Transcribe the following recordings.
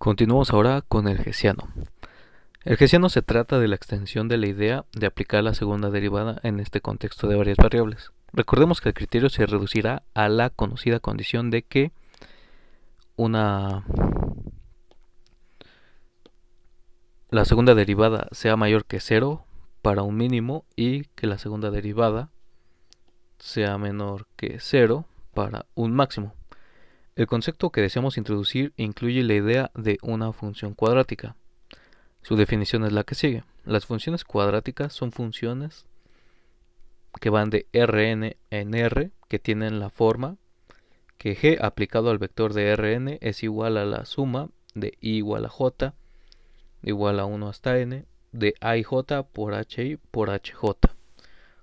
Continuamos ahora con el hessiano. El hessiano se trata de la extensión de la idea de aplicar la segunda derivada en este contexto de varias variables. Recordemos que el criterio se reducirá a la conocida condición de que la segunda derivada sea mayor que 0 para un mínimo y que la segunda derivada sea menor que 0 para un máximo. El concepto que deseamos introducir incluye la idea de una función cuadrática. Su definición es la que sigue. Las funciones cuadráticas son funciones que van de Rn en R, que tienen la forma que g aplicado al vector de Rn es igual a la suma de i igual a j igual a 1 hasta n de a y j por hi por hj.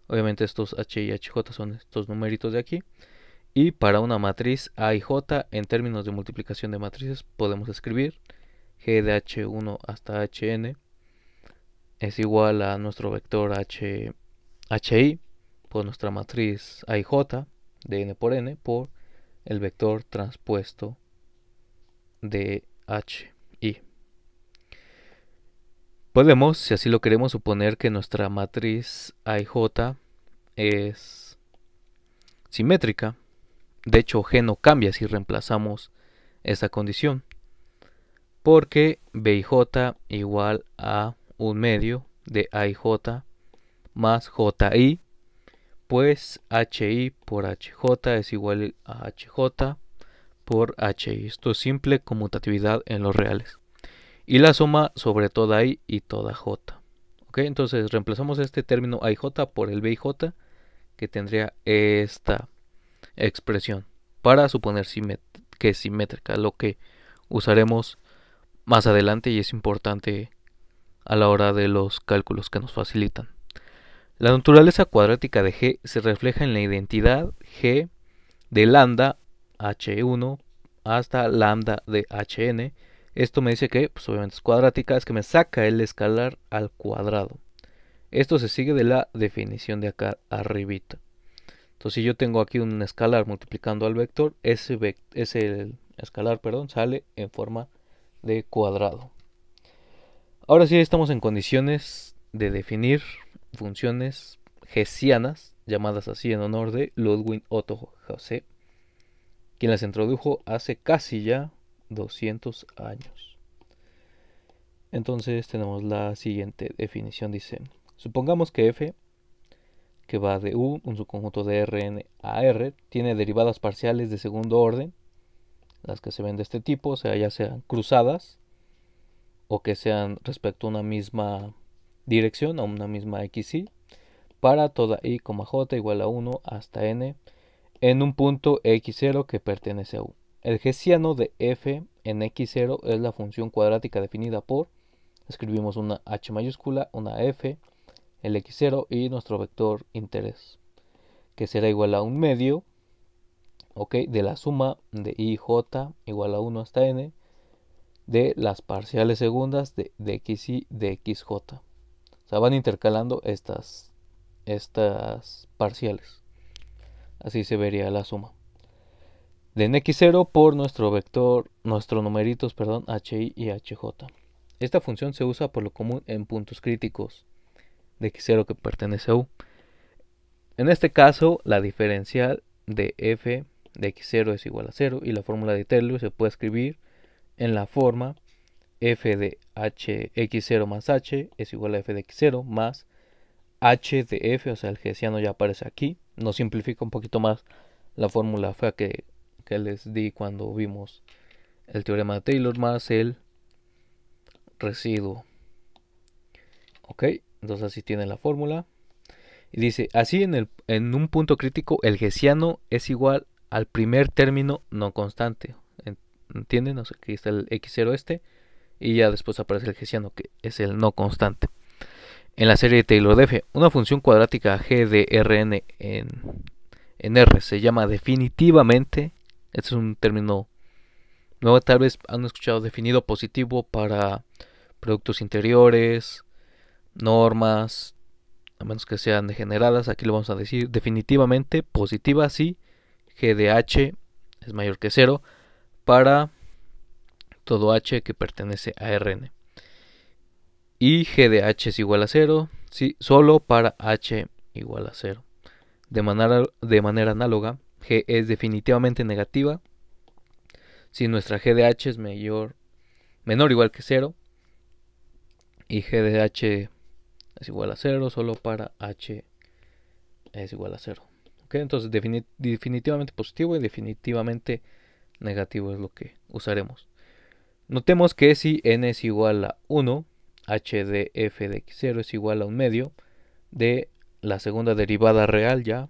Obviamente estos h y hj son estos numeritos de aquí. Y para una matriz a y j, en términos de multiplicación de matrices, podemos escribir g de h1 hasta hn es igual a nuestro vector hi por nuestra matriz a y j de n por n por el vector transpuesto de hi. Podemos, si así lo queremos, suponer que nuestra matriz a y j es simétrica. De hecho, g no cambia si reemplazamos esta condición, porque b y j igual a un medio de a y j más ji, pues hi por hj es igual a hj por hi. Esto es simple conmutatividad en los reales. Y la suma sobre toda i y toda j. ¿Okay? Entonces reemplazamos este término a y j por el b y j, que tendría esta expresión para suponer que es simétrica, lo que usaremos más adelante y es importante a la hora de los cálculos que nos facilitan. La naturaleza cuadrática de g se refleja en la identidad g de lambda h1 hasta lambda de hn. Esto me dice que pues obviamente es cuadrática, es que me saca el escalar al cuadrado. Esto se sigue de la definición de acá arribita. Entonces, si yo tengo aquí un escalar multiplicando al vector, ese escalar sale en forma de cuadrado. Ahora sí estamos en condiciones de definir funciones hessianas, llamadas así en honor de Ludwig Otto Hesse, quien las introdujo hace casi ya 200 años. Entonces tenemos la siguiente definición. Dice, supongamos que f, que va de U, un subconjunto de Rn a R, tiene derivadas parciales de segundo orden, las que se ven de este tipo, o sea, ya sean cruzadas o que sean respecto a una misma dirección, a una misma xy, para toda i, j igual a 1 hasta n en un punto x0 que pertenece a U. El hessiano de f en x0 es la función cuadrática definida por, escribimos una h mayúscula, una f, el x0 y nuestro vector interés, que será igual a un medio, de la suma de i j igual a 1 hasta n de las parciales segundas de xy de xj. O sea, van intercalando estas parciales. Así se vería la suma de x0 por nuestro vector, nuestros numeritos, hi y hj. Esta función se usa por lo común en puntos críticos de x0 que pertenece a U. En este caso, la diferencial de f de x0 es igual a 0 y la fórmula de Taylor se puede escribir en la forma f de x0 más h es igual a f de x0 más h de f, o sea, el hessiano ya aparece aquí. Nos simplifica un poquito más la fórmula fea que les di cuando vimos el teorema de Taylor más el residuo. Entonces así tiene la fórmula. Y dice, así en un punto crítico el hessiano es igual al primer término no constante. ¿Entienden? O sea, aquí está el x0 y ya después aparece el hessiano, que es el no constante. En la serie de Taylor de f, una función cuadrática g de Rn en R se llama definitivamente, este es un término nuevo, tal vez han escuchado, definido positivo para productos interiores, normas, a menos que sean degeneradas. Aquí lo vamos a decir definitivamente positiva si g de h es mayor que 0 para todo h que pertenece a Rn. Y g de h es igual a 0, sí, solo para h igual a 0. De manera análoga, g es definitivamente negativa si nuestra g de h es menor o igual que 0. Y g de h es igual a 0 solo para h es igual a 0. ¿Okay? Entonces definitivamente positivo y definitivamente negativo es lo que usaremos. Notemos que si n es igual a 1, h de f de x0 es igual a un medio de la segunda derivada real ya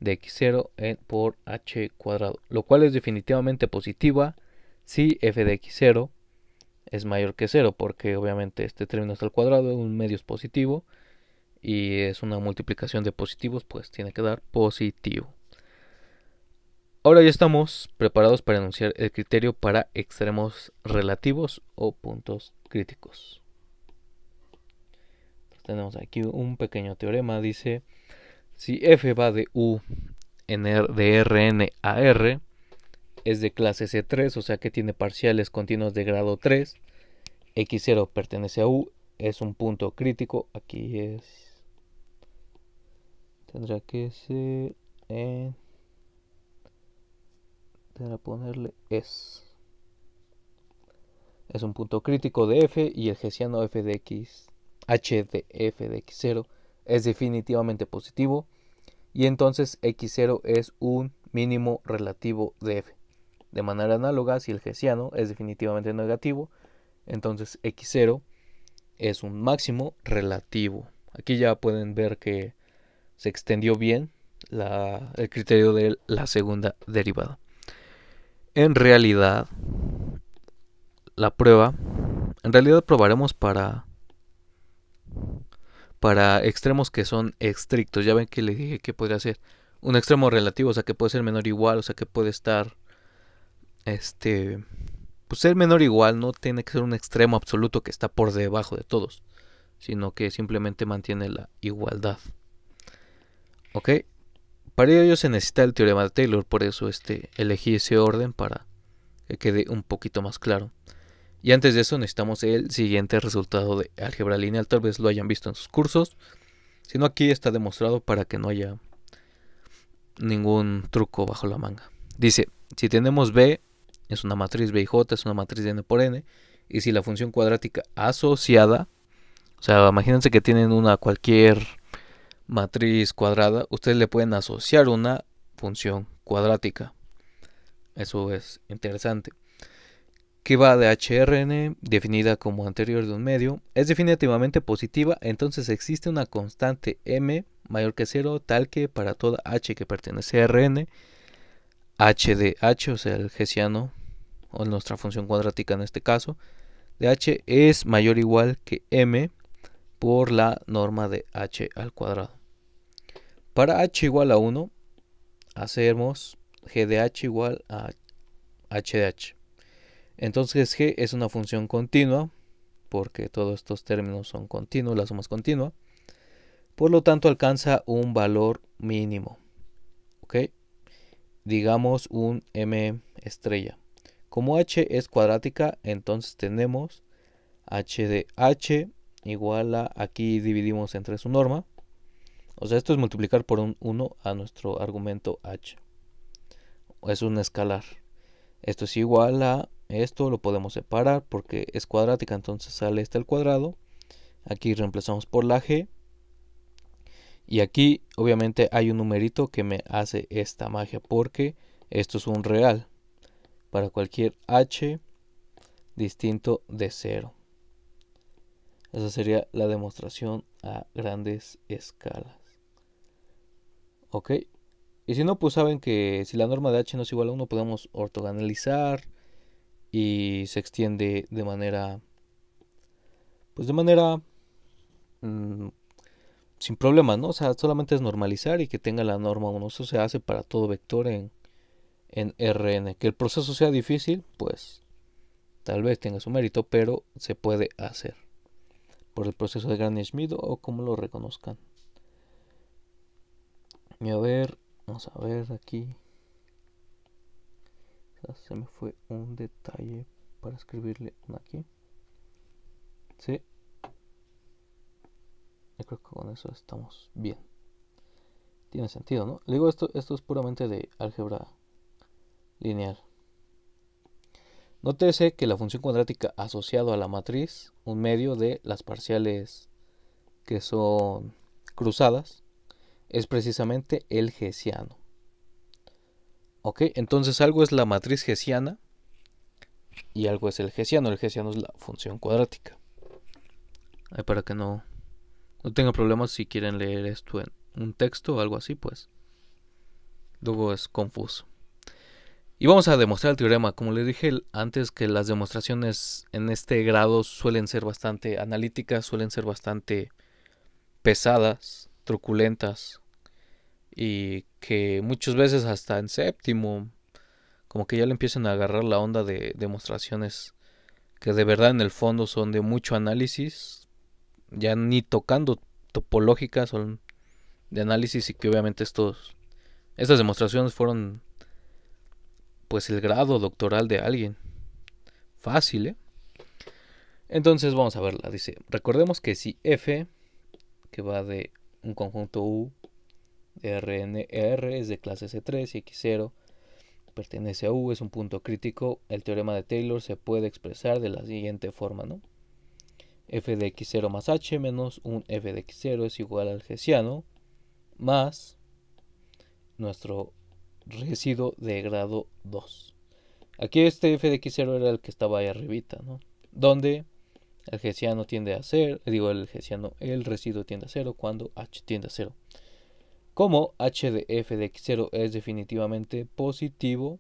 de x0 por h cuadrado, lo cual es definitivamente positiva si f de x0 es mayor que 0, porque obviamente este término está al cuadrado, un medio es positivo y es una multiplicación de positivos, pues tiene que dar positivo. Ahora ya estamos preparados para enunciar el criterio para extremos relativos o puntos críticos. Tenemos aquí un pequeño teorema, dice, si f va de u de Rn a R, es de clase C3, o sea que tiene parciales continuos de grado 3, x0 pertenece a u, es un punto crítico, aquí es, tendrá que ser tendrá que ponerle es un punto crítico de f y el hessiano f de x, h de f de x0 es definitivamente positivo y entonces x0 es un mínimo relativo de f. De manera análoga, si el hessiano es definitivamente negativo, entonces x0 es un máximo relativo. Aquí ya pueden ver que se extendió bien el criterio de la segunda derivada. En realidad, probaremos para extremos que son estrictos. Ya ven que les dije que podría ser un extremo relativo, o sea que puede ser menor o igual, o sea que puede estar pues ser menor o igual, no tiene que ser un extremo absoluto que está por debajo de todos, sino que simplemente mantiene la igualdad. ¿Ok? Para ello se necesita el teorema de Taylor, por eso elegí ese orden para que quede un poquito más claro. Y antes de eso necesitamos el siguiente resultado de álgebra lineal, tal vez lo hayan visto en sus cursos, si no aquí está demostrado para que no haya ningún truco bajo la manga. Dice, si tenemos B, es una matriz B y J, es una matriz de n por n, y si la función cuadrática asociada, o sea, imagínense que tienen una cualquier matriz cuadrada, ustedes le pueden asociar una función cuadrática. Eso es interesante. Que va de HRN, definida como anterior de un medio, es definitivamente positiva, entonces existe una constante m mayor que 0, tal que para toda h que pertenece a Rn, h de h, o sea el hessiano, o nuestra función cuadrática en este caso, de h es mayor o igual que m por la norma de h al cuadrado. Para h igual a 1, hacemos g de h igual a h de h. Entonces g es una función continua, porque todos estos términos son continuos, la suma es continua. Por lo tanto alcanza un valor mínimo. ¿Ok? Digamos un m estrella. Como h es cuadrática, entonces tenemos h de h igual a, aquí dividimos entre su norma. O sea, esto es multiplicar por un 1 a nuestro argumento h. Es un escalar. Esto es igual a esto, lo podemos separar porque es cuadrática, entonces sale al cuadrado. Aquí reemplazamos por la g. Y aquí obviamente hay un numerito que me hace esta magia porque esto es un real para cualquier h distinto de 0. Esa sería la demostración a grandes escalas. ¿Ok? Y si no, pues saben que si la norma de h no es igual a 1, podemos ortogonalizar y se extiende de manera, pues de manera sin problemas, ¿no? O sea, solamente es normalizar y que tenga la norma 1. Eso se hace para todo vector en Rn. Que el proceso sea difícil, pues tal vez tenga su mérito, pero se puede hacer por el proceso de Granny-Schmidt o como lo reconozcan. Y a ver, vamos a ver aquí. Se me fue un detalle. para escribirle una aquí. Sí. Yo creo que con eso estamos bien. Tiene sentido, ¿no? Le digo, esto es puramente de álgebra lineal. Nótese que la función cuadrática asociado a la matriz, un medio de las parciales que son cruzadas, es precisamente el hessiano. Ok, entonces algo es la matriz hessiana y algo es el hessiano. El hessiano es la función cuadrática. Para que no tengan problemas si quieren leer esto en un texto o algo así, pues luego es confuso. Y vamos a demostrar el teorema. Como les dije antes, que las demostraciones en este grado suelen ser bastante analíticas, suelen ser bastante pesadas, truculentas, y que muchas veces hasta en séptimo como que ya le empiezan a agarrar la onda de demostraciones que de verdad en el fondo son de mucho análisis, ya ni tocando topológicas, son de análisis, y que obviamente estas demostraciones fueron pues el grado doctoral de alguien. Fácil, ¿eh? Entonces vamos a verla. Dice, recordemos que si f, que va de un conjunto U de Rn es de clase C3 y x0 pertenece a U, es un punto crítico, el teorema de Taylor se puede expresar de la siguiente forma, ¿no? F de x0 más h menos un f de x0 es igual al hessiano más nuestro residuo de grado 2. Aquí este f de x0 era el que estaba ahí arribita, ¿no? Donde el hessiano tiende a ser, el residuo tiende a 0 cuando h tiende a 0. Como h de f de x0 es definitivamente positivo,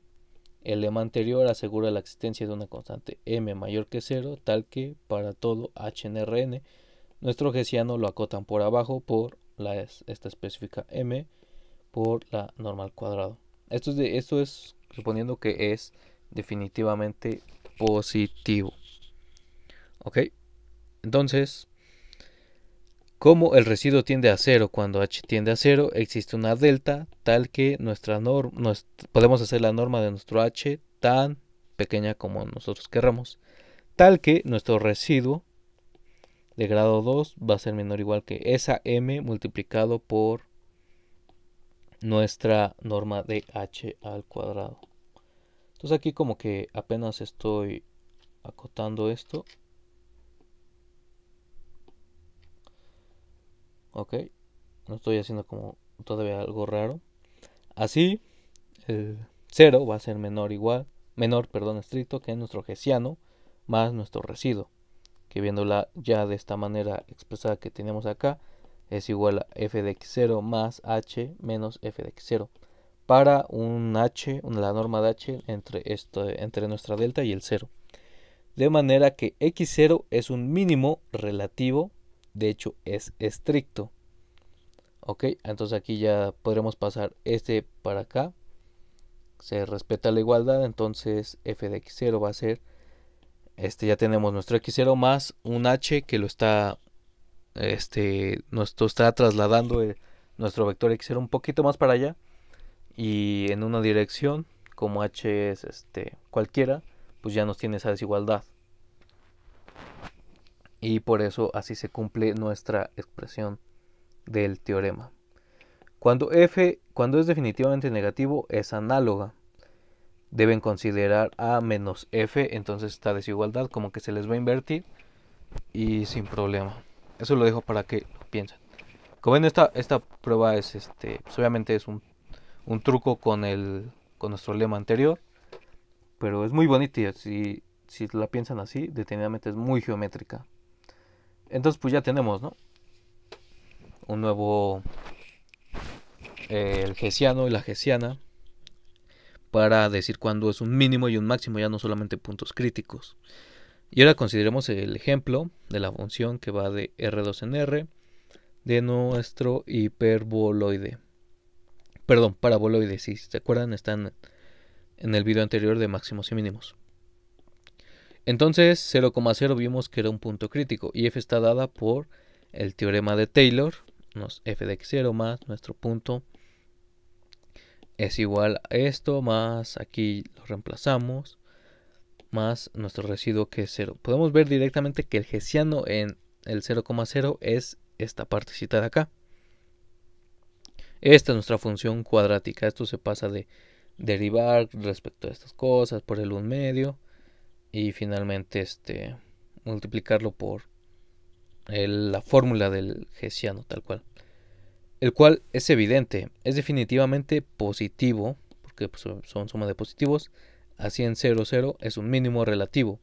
el lema anterior asegura la existencia de una constante m mayor que 0, tal que para todo h en Rn, nuestro hessiano lo acotan por abajo por esta específica m por la norma al cuadrado. Esto es suponiendo que es definitivamente positivo. Ok, entonces, como el residuo tiende a 0 cuando h tiende a 0, existe una delta tal que podemos hacer la norma de nuestro h tan pequeña como nosotros querramos, tal que nuestro residuo de grado 2 va a ser menor o igual que esa m multiplicado por nuestra norma de h al cuadrado. Entonces aquí como que apenas estoy acotando esto. Ok, no estoy haciendo como todavía algo raro. Así, el 0 va a ser menor, estricto que nuestro hessiano más nuestro residuo, que viéndola ya de esta manera expresada que tenemos acá, es igual a f de x0 más h menos f de x0 para un h, la norma de h entre nuestra delta y el 0. De manera que x0 es un mínimo relativo, de hecho es estricto. Ok, entonces aquí ya podremos pasar este para acá. Se respeta la igualdad, entonces f de x0 va a ser, ya tenemos nuestro x0 más un h que lo está, está trasladando nuestro vector x0 un poquito más para allá y en una dirección, como h es cualquiera, pues ya nos tiene esa desigualdad. Y por eso así se cumple nuestra expresión del teorema. Cuando es definitivamente negativo, es análoga. Deben considerar a menos f, entonces esta desigualdad como que se les va a invertir y sin problema. Eso lo dejo para que lo piensen. Como ven, esta prueba es pues obviamente es un truco con nuestro lema anterior, pero es muy bonita y si la piensan así, detenidamente es muy geométrica. Entonces pues ya tenemos, ¿no? Un nuevo el hessiano y la hessiana para decir cuándo es un mínimo y un máximo, ya no solamente puntos críticos. Y ahora consideremos el ejemplo de la función que va de R2 en R de nuestro hiperboloide. Perdón, paraboloide, si se acuerdan, están en el video anterior de máximos y mínimos. Entonces 0,0 vimos que era un punto crítico y f está dada por el teorema de Taylor, f de x0 más nuestro punto es igual a esto, más aquí lo reemplazamos, más nuestro residuo que es 0. Podemos ver directamente que el hessiano en el 0,0 es esta partecita de acá. Esta es nuestra función cuadrática. Esto se pasa de derivar respecto a estas cosas por el 1 medio y finalmente multiplicarlo por la fórmula del hessiano tal cual. El cual es evidente, es definitivamente positivo, porque pues, son suma de positivos. Así en 0, 0 es un mínimo relativo.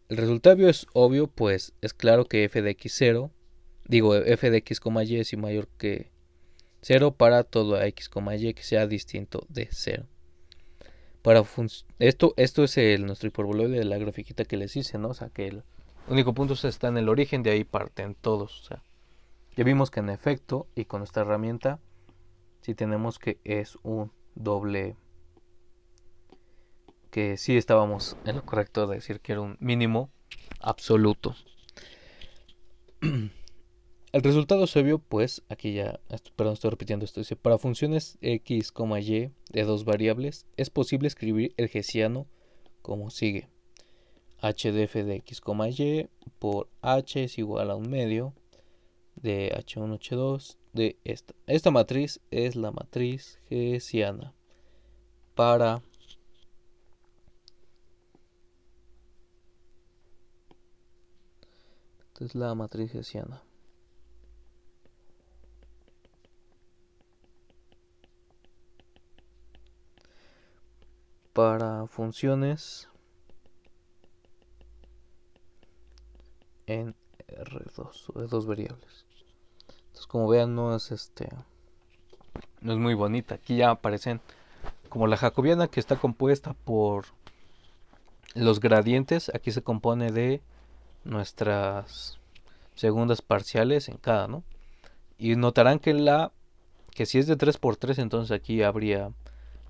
El resultado es obvio, pues es claro que f de x0, f de x, y es mayor que 0 para todo x, y que sea distinto de 0. Esto es nuestro hiperboloide de la grafiquita que les hice, ¿no? O sea, que el único punto está en el origen, de ahí parten todos. O sea, ya vimos que en efecto, y con esta herramienta, si tenemos que es un doble, que sí estábamos en lo correcto de decir que era un mínimo absoluto. El resultado es obvio, pues aquí ya, perdón, estoy repitiendo esto. Dice, para funciones x, y de dos variables, es posible escribir el hessiano como sigue. h de f de x, y por h es igual a un medio de h1, h2 de esta. Esta matriz es la matriz hessiana para esta es la matriz hessiana. Para funciones en R2 de dos variables. Entonces, como vean, no es muy bonita. Aquí ya aparecen como la jacobiana, que está compuesta por los gradientes. Aquí se compone de nuestras segundas parciales en cada, ¿no? Y notarán que si es de 3 por 3, entonces aquí habría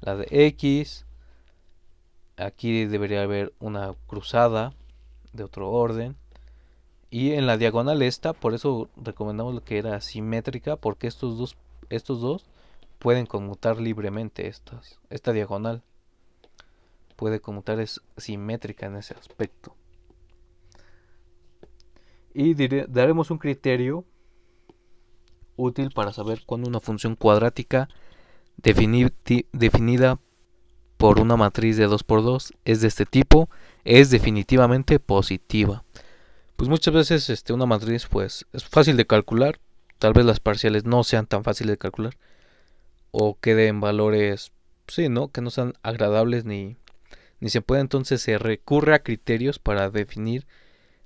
la de x. Aquí debería haber una cruzada de otro orden. Y en la diagonal por eso recomendamos lo que era simétrica, porque estos dos pueden conmutar libremente. Esta diagonal puede conmutar, es simétrica en ese aspecto. Y daremos un criterio útil para saber cuándo una función cuadrática definida por una matriz de 2×2 es de este tipo, es definitivamente positiva. Pues muchas veces una matriz pues es fácil de calcular, tal vez las parciales no sean tan fáciles de calcular o queden valores, sí, ¿no? Que no sean agradables ni se puede, entonces se recurre a criterios para definir,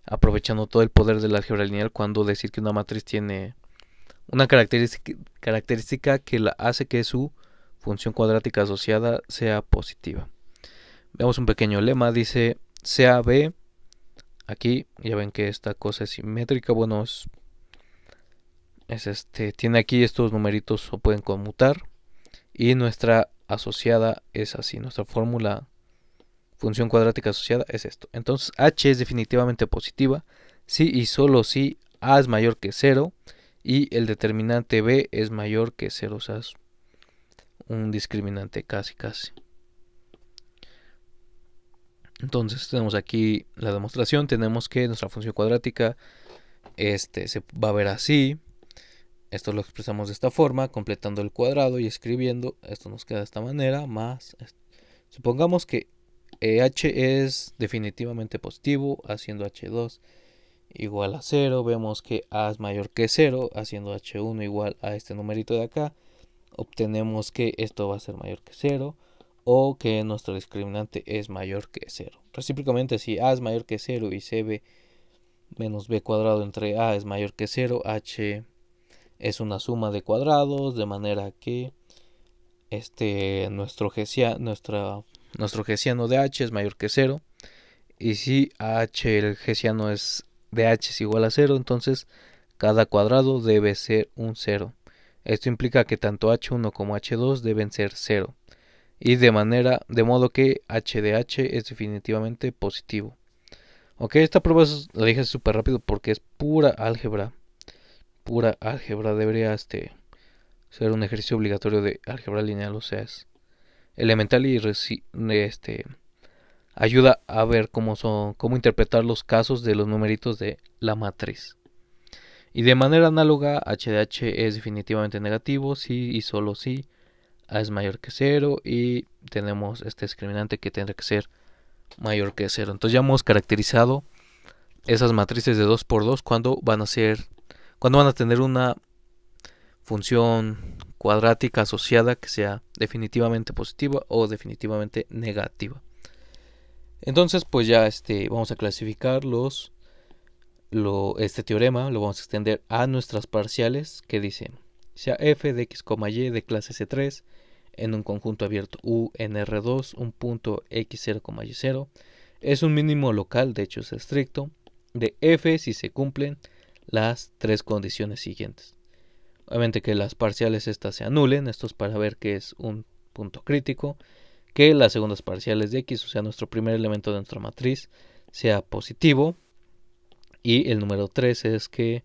aprovechando todo el poder del álgebra lineal, cuando decir que una matriz tiene una característica que la hace que su función cuadrática asociada sea positiva. Veamos un pequeño lema, dice sea B. Aquí ya ven que esta cosa es simétrica, bueno, tiene aquí estos numeritos o pueden conmutar, y nuestra asociada es así, nuestra fórmula función cuadrática asociada es esto. Entonces h es definitivamente positiva si y solo si a es mayor que 0 y el determinante b es mayor que 0, o sea, es un discriminante casi. Entonces tenemos aquí la demostración, tenemos que nuestra función cuadrática se va a ver así. Esto lo expresamos de esta forma, completando el cuadrado y escribiendo. Esto nos queda de esta manera, más supongamos que h es definitivamente positivo, haciendo h2 igual a 0. Vemos que a es mayor que 0, haciendo h1 igual a este numerito de acá. Obtenemos que esto va a ser mayor que 0, o que nuestro discriminante es mayor que 0. Recíprocamente, si a es mayor que 0 y cb menos b cuadrado entre a es mayor que 0, h es una suma de cuadrados, de manera que nuestro hessiano de h es mayor que 0. Y si h, el hessiano de h es igual a 0, entonces cada cuadrado debe ser un 0. Esto implica que tanto h1 como h2 deben ser 0. Y de modo que h de h es definitivamente positivo. Ok, esta prueba la dije súper rápido porque es pura álgebra. Pura álgebra. Debería ser un ejercicio obligatorio de álgebra lineal, o sea, es elemental y ayuda a ver cómo interpretar los casos de los numeritos de la matriz. Y de manera análoga, h de h es definitivamente negativo si y solo si a es mayor que 0 y tenemos este discriminante que tendrá que ser mayor que 0. Entonces ya hemos caracterizado esas matrices de 2 por 2 cuando van a tener una función cuadrática asociada que sea definitivamente positiva o definitivamente negativa. Entonces pues ya vamos a clasificar este teorema, lo vamos a extender a nuestras parciales que dice sea f de x, y de clase C3 en un conjunto abierto U en R2, un punto x0, y0 es un mínimo local, de hecho es estricto, de f si se cumplen las tres condiciones siguientes. Obviamente que las parciales estas se anulen, esto es para ver que es un punto crítico, que las segundas parciales de x, o sea nuestro primer elemento de nuestra matriz, sea positivo, y el número 3 es que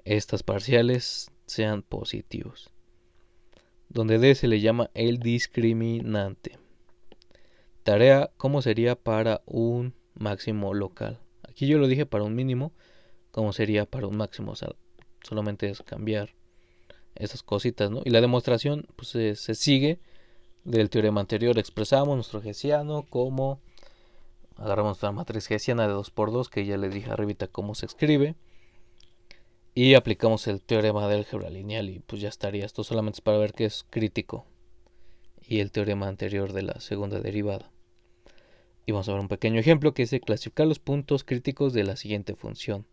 estas parciales sean positivos, donde D se le llama el discriminante. Tarea, ¿cómo sería para un máximo local? Aquí yo lo dije para un mínimo, ¿cómo sería para un máximo? O sea, solamente es cambiar esas cositas, ¿no? Y la demostración pues, se sigue del teorema anterior. Expresamos nuestro hessiano como agarramos nuestra matriz hessiana de 2 por 2 que ya les dije arribita cómo se escribe, y aplicamos el teorema de álgebra lineal y pues ya estaría. Esto solamente es para ver que es crítico, y el teorema anterior de la segunda derivada. Y vamos a ver un pequeño ejemplo que dice clasificar los puntos críticos de la siguiente función: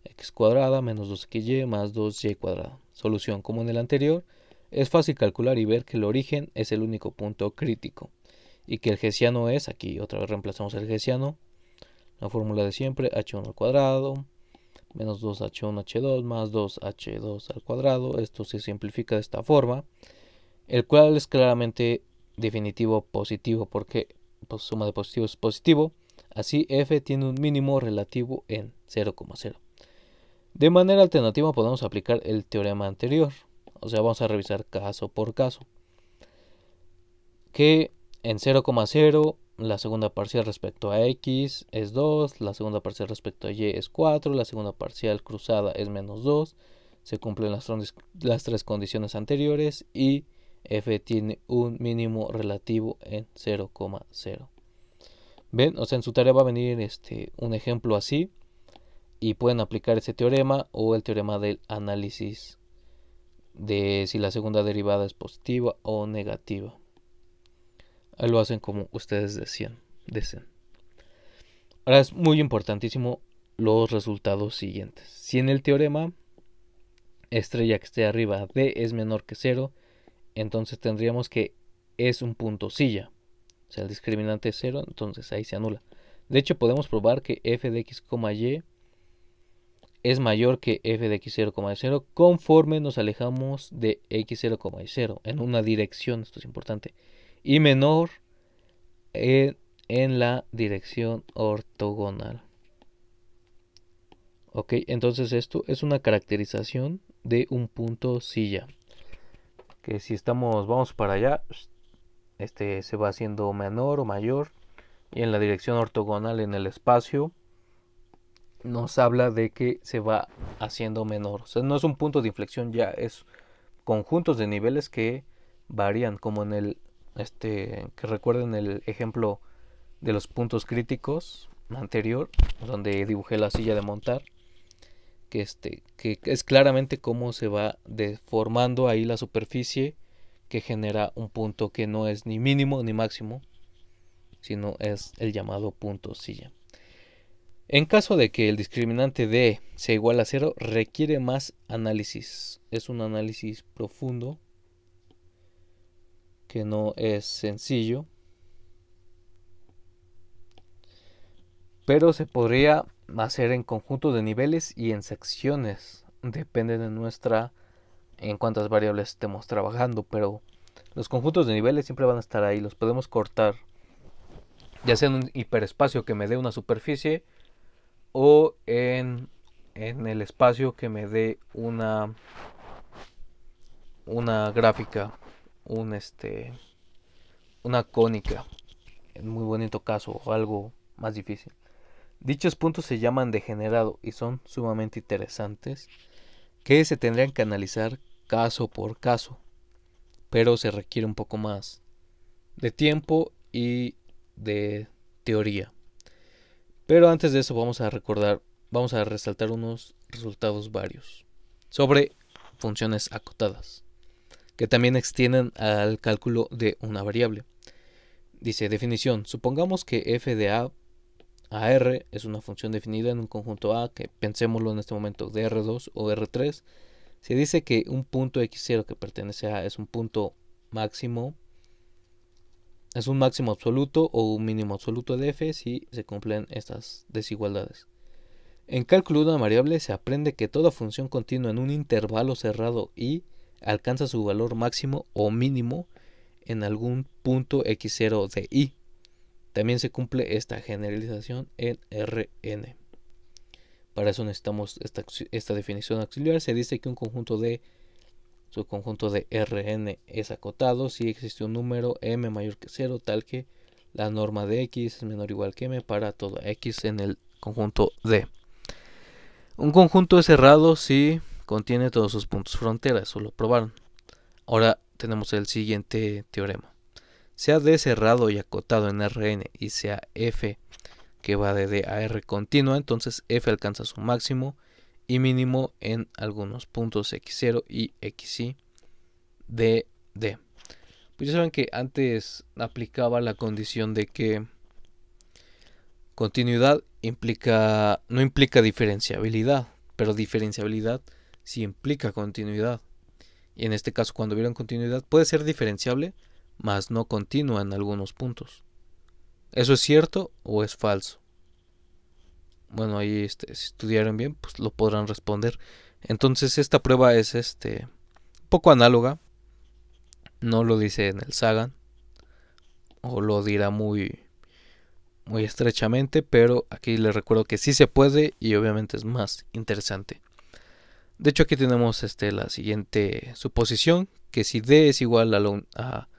x cuadrada menos 2xy más 2y cuadrada. Solución: como en el anterior, es fácil calcular y ver que el origen es el único punto crítico y que el hessiano es, aquí otra vez reemplazamos el hessiano, la fórmula de siempre, h1 al cuadrado menos 2h1h2 más 2h2 al cuadrado. Esto se simplifica de esta forma, el cual es claramente definitivo positivo porque pues, suma de positivos es positivo. Así f tiene un mínimo relativo en 0,0. De manera alternativa podemos aplicar el teorema anterior, o sea vamos a revisar caso por caso, que en 0,0 la segunda parcial respecto a x es 2, la segunda parcial respecto a y es 4, la segunda parcial cruzada es menos 2, se cumplen las tres condiciones anteriores y f tiene un mínimo relativo en 0,0. ¿Ven? O sea, en su tarea va a venir un ejemplo así y pueden aplicar ese teorema o el teorema del análisis de si la segunda derivada es positiva o negativa. Ahí lo hacen como ustedes deseen. Ahora es muy importantísimo los resultados siguientes. Si en el teorema estrella que esté arriba D es menor que 0, entonces tendríamos que es un punto silla. O sea, el discriminante es 0, entonces ahí se anula. De hecho, podemos probar que f de x, y es mayor que f de x0, 0 conforme nos alejamos de x0, 0 en una dirección, esto es importante, y menor en la dirección ortogonal. Ok, entonces esto es una caracterización de un punto silla, que si vamos para allá, se va haciendo menor o mayor, y en la dirección ortogonal en el espacio nos habla de que se va haciendo menor. O sea, no es un punto de inflexión ya, es conjuntos de niveles que varían, como en el que recuerden el ejemplo de los puntos críticos anterior, donde dibujé la silla de montar, que es claramente cómo se va deformando ahí la superficie que genera un punto que no es ni mínimo ni máximo, sino es el llamado punto silla. En caso de que el discriminante D sea igual a 0, requiere más análisis. Es un análisis profundo que no es sencillo, pero se podría hacer en conjunto de niveles y en secciones. Depende de en cuántas variables estemos trabajando, pero los conjuntos de niveles siempre van a estar ahí. Los podemos cortar, ya sea en un hiperespacio que me dé una superficie o en el espacio que me dé una gráfica, una cónica. en muy bonito caso o algo más difícil. Dichos puntos se llaman degenerado y son sumamente interesantes, que se tendrían que analizar caso por caso, pero se requiere un poco más de tiempo y de teoría. Pero antes de eso vamos a resaltar unos resultados varios sobre funciones acotadas, que también extienden al cálculo de una variable. Dice definición, supongamos que f de a R es una función definida en un conjunto A, que pensémoslo en este momento de R2 o R3. Se dice que un punto x0 que pertenece a A es un punto máximo, es un máximo absoluto o un mínimo absoluto de f si se cumplen estas desigualdades. En cálculo de una variable se aprende que toda función continua en un intervalo cerrado y alcanza su valor máximo o mínimo en algún punto x0 de i. También se cumple esta generalización en Rn. Para eso necesitamos esta definición auxiliar. Se dice que su conjunto de Rn es acotado si existe un número m mayor que 0, tal que la norma de x es menor o igual que m para todo x en el conjunto D. Un conjunto es cerrado si contiene todos sus puntos frontera, eso lo probaron. Ahora tenemos el siguiente teorema. Sea D cerrado y acotado en Rn y sea f que va de D a R continua, entonces f alcanza su máximo y mínimo en algunos puntos x0 y xy de D. Pues ya saben que antes aplicaba la condición de que continuidad no implica diferenciabilidad, pero diferenciabilidad sí implica continuidad. Y en este caso, cuando vieron continuidad, puede ser diferenciable, mas no continua en algunos puntos. ¿Eso es cierto o es falso? Bueno, ahí si estudiaron bien, pues lo podrán responder. Entonces esta prueba es un poco análoga. No lo dice en el Sagan, o lo dirá muy estrechamente, pero aquí les recuerdo que sí se puede y obviamente es más interesante. De hecho, aquí tenemos la siguiente suposición, que si D es igual a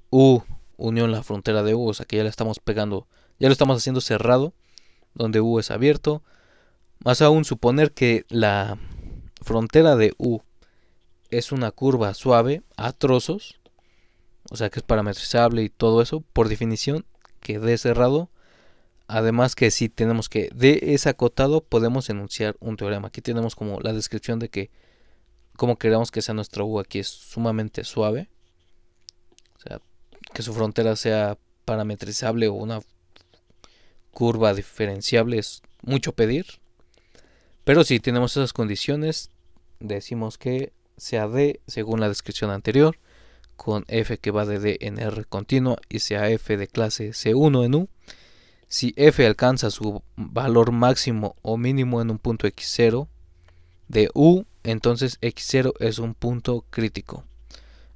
U unión la frontera de U, o sea que ya la estamos pegando, ya lo estamos haciendo cerrado, donde U es abierto. Más aún, suponer que la frontera de U es una curva suave a trozos, o sea que es parametrizable y todo eso, por definición que D es cerrado. Además que si tenemos que D es acotado, podemos enunciar un teorema. Aquí tenemos como la descripción de que como queremos que sea nuestra U, aquí es sumamente suave, o sea que su frontera sea parametrizable o una curva diferenciable es mucho pedir. Pero si tenemos esas condiciones, decimos que sea D según la descripción anterior, con f que va de D en R continua y sea f de clase C1 en U. Si f alcanza su valor máximo o mínimo en un punto x0 de U, entonces x0 es un punto crítico.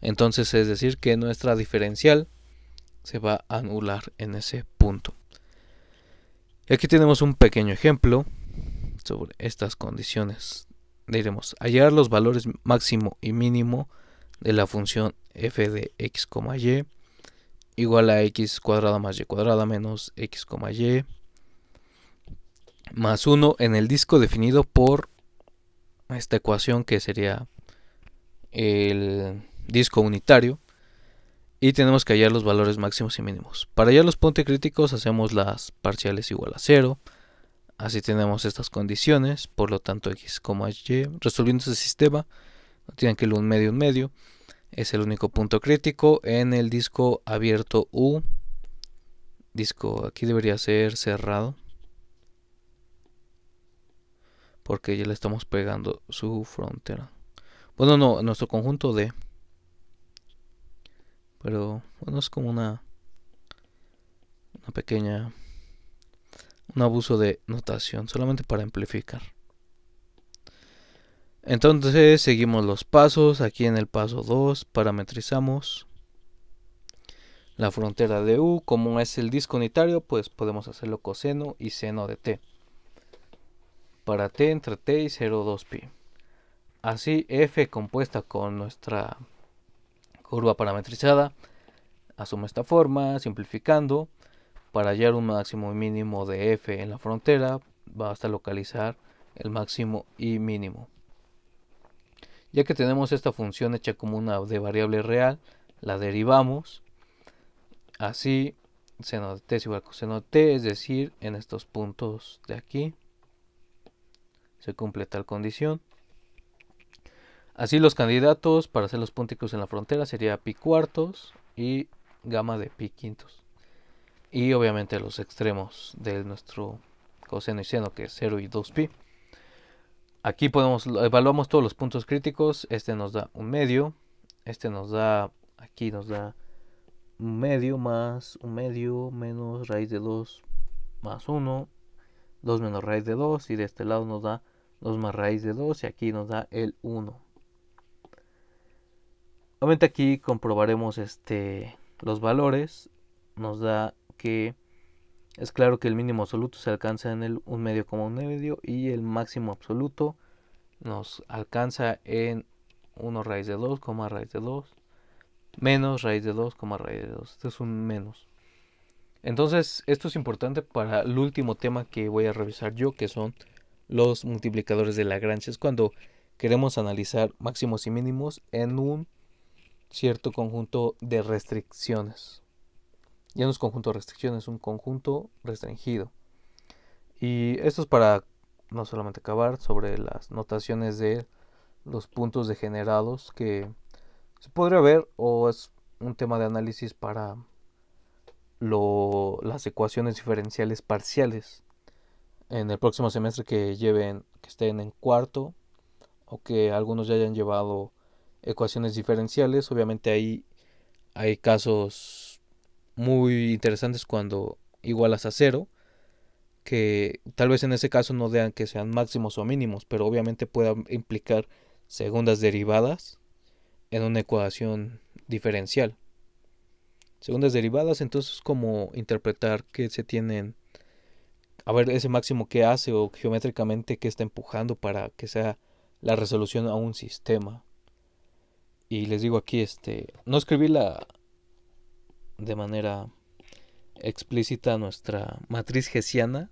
Entonces es decir que nuestra diferencial se va a anular en ese punto. Y aquí tenemos un pequeño ejemplo sobre estas condiciones. Diremos, hallar los valores máximo y mínimo de la función f de x, y igual a x cuadrada más y cuadrada menos x, y más 1 en el disco definido por esta ecuación que sería el disco unitario, y tenemos que hallar los valores máximos y mínimos. Para hallar los puntos críticos hacemos las parciales igual a 0. Así tenemos estas condiciones, por lo tanto x, y, resolviendo este sistema, no tienen que ir un medio, es el único punto crítico en el disco abierto U. Disco aquí debería ser cerrado, porque ya le estamos pegando su frontera. Bueno, no, nuestro conjunto D. Pero bueno, es como una pequeña, un abuso de notación, solamente para amplificar. Entonces seguimos los pasos. Aquí en el paso 2 parametrizamos la frontera de U. Como es el disco unitario, pues podemos hacerlo coseno y seno de t. Para t entre t y 0,2pi. Así f compuesta con nuestra curva parametrizada asume esta forma, simplificando. para hallar un máximo y mínimo de f en la frontera, basta localizar el máximo y mínimo. Ya que tenemos esta función hecha como una de variable real, la derivamos. Así, seno de t es igual a coseno de t, es decir, en estos puntos de aquí se cumple tal condición. Así los candidatos para hacer los punticos en la frontera sería pi cuartos y gamma de pi quintos. Y obviamente los extremos de nuestro coseno y seno, que es 0 y 2pi. Aquí evaluamos todos los puntos críticos. Este nos da un medio. Este nos da, aquí nos da un medio más un medio menos raíz de 2 más 1. 2 menos raíz de 2. Y de este lado nos da 2 más raíz de 2. Y aquí nos da el 1. Obviamente aquí comprobaremos los valores. Nos da que es claro que el mínimo absoluto se alcanza en el 1 medio, un medio, y el máximo absoluto nos alcanza en 1 raíz de 2, raíz de 2, menos raíz de 2, raíz de 2. Este es un menos. Entonces, esto es importante para el último tema que voy a revisar yo, que son los multiplicadores de Lagrange. Es cuando queremos analizar máximos y mínimos en un cierto conjunto de restricciones. Ya no es conjunto de restricciones, es un conjunto restringido. Y esto es para no solamente acabar sobre las notaciones de los puntos degenerados que se podría ver, o es un tema de análisis para las ecuaciones diferenciales parciales en el próximo semestre que estén en cuarto, o que algunos ya hayan llevado ecuaciones diferenciales. Obviamente ahí hay casos muy interesantes cuando igualas a 0, que tal vez en ese caso no vean que sean máximos o mínimos, pero obviamente pueda implicar segundas derivadas en una ecuación diferencial. Segundas derivadas, entonces, como interpretar que se tienen, a ver, ese máximo que hace, o geométricamente que está empujando para que sea la resolución a un sistema. Y les digo aquí, no escribí de manera explícita nuestra matriz hessiana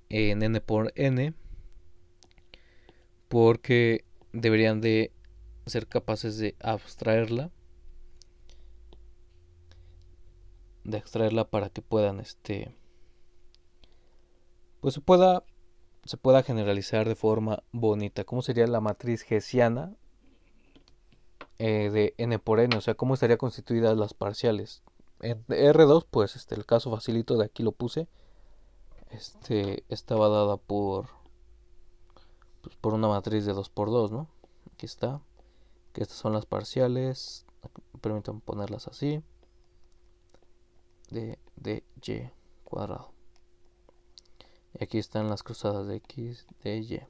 en n por n, porque deberían de ser capaces de extraerla para que puedan pues se pueda generalizar de forma bonita. ¿Cómo sería la matriz hessiana de n por n? O sea, ¿cómo estaría constituidas las parciales? En R2, pues el caso facilito de aquí lo puse. Estaba dada por una matriz de 2 por 2, ¿no? Aquí está. Que estas son las parciales. Permítanme ponerlas así. De y cuadrado. Y aquí están las cruzadas de x de y.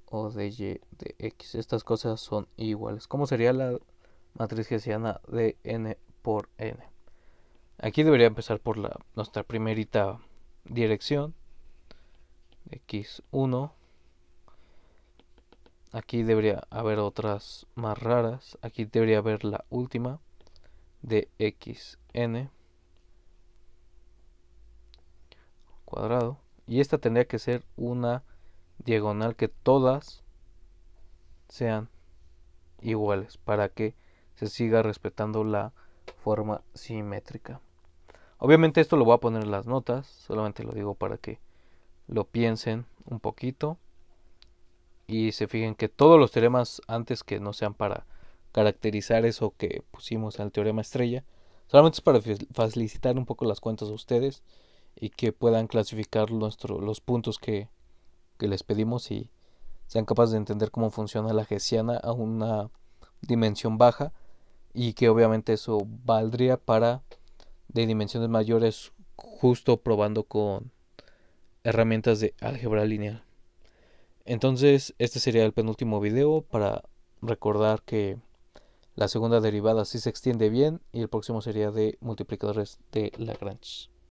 O de y de x. Estas cosas son iguales. ¿Cómo sería la matriz hessiana de n por n? Aquí debería empezar por nuestra primerita dirección, x1. Aquí debería haber otras más raras. Aquí debería haber la última de xn cuadrado. Y esta tendría que ser una diagonal que todas sean iguales para que se siga respetando la forma simétrica. Obviamente esto lo voy a poner en las notas, solamente lo digo para que lo piensen un poquito y se fijen que todos los teoremas antes que no sean para caracterizar eso que pusimos en el teorema estrella, solamente es para facilitar un poco las cuentas a ustedes y que puedan clasificar los puntos que les pedimos y sean capaces de entender cómo funciona la hessiana a una dimensión baja, y que obviamente eso valdría para de dimensiones mayores, justo probando con herramientas de álgebra lineal. Entonces este sería el penúltimo video para recordar que la segunda derivada sí se extiende bien, y el próximo sería de multiplicadores de Lagrange.